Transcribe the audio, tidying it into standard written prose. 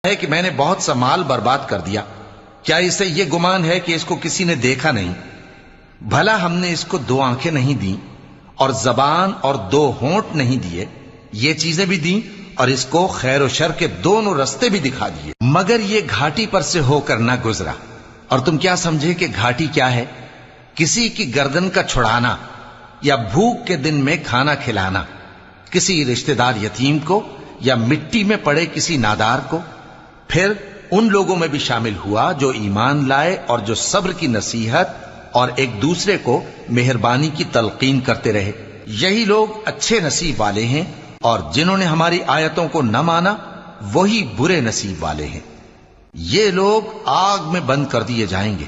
ہے کہ میں نے بہت سا مال برباد کر دیا، کیا اسے یہ گمان ہے کہ اس کو کسی نے دیکھا نہیں؟ بھلا ہم نے اس کو 2 آنکھیں نہیں دیں اور زبان اور 2 ہونٹ نہیں دیے؟ یہ چیزیں بھی دیں اور اس کو خیر و شر کے دونوں رستے بھی دکھا دیے، مگر یہ گھاٹی پر سے ہو کر نہ گزرا۔ اور تم کیا سمجھے کہ گھاٹی کیا ہے؟ کسی کی گردن کا چھڑانا یا بھوک کے دن میں کھانا کھلانا، کسی رشتہ دار یتیم کو یا مٹی میں پڑے کسی نادار کو۔ پھر ان لوگوں میں بھی شامل ہوا جو ایمان لائے اور جو صبر کی نصیحت اور ایک دوسرے کو مہربانی کی تلقین کرتے رہے۔ یہی لوگ اچھے نصیب والے ہیں، اور جنہوں نے ہماری آیتوں کو نہ مانا وہی برے نصیب والے ہیں۔ یہ لوگ آگ میں بند کر دیے جائیں گے۔